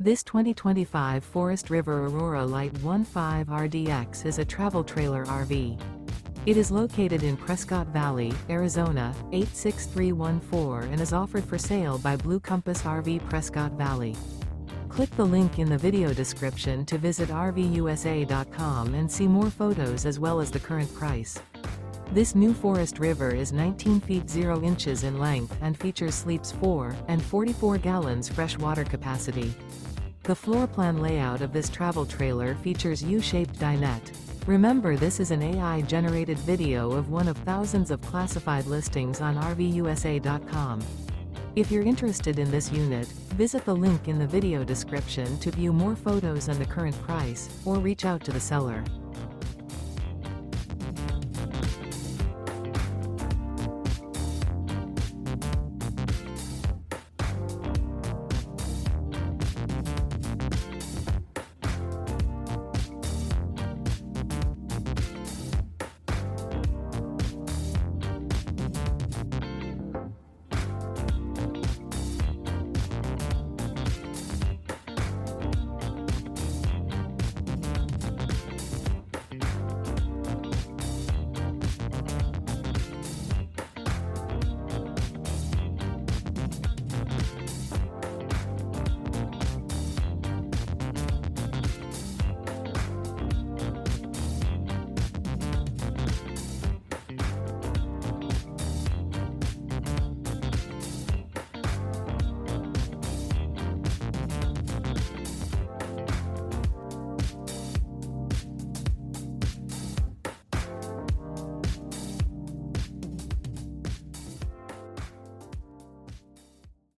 This 2025 Forest River Aurora Light 15 RDX is a travel trailer RV. It is located in Prescott Valley, Arizona, 86314 and is offered for sale by Blue Compass RV Prescott Valley. Click the link in the video description to visit RVUSA.com and see more photos as well as the current price. This new Forest River is 19 feet 0 inches in length and features sleeps 4 and 44 gallons fresh water capacity. The floor plan layout of this travel trailer features U-Shaped Dinette. Remember, this is an AI-generated video of one of thousands of classified listings on RVUSA.com. If you're interested in this unit, visit the link in the video description to view more photos and the current price, or reach out to the seller.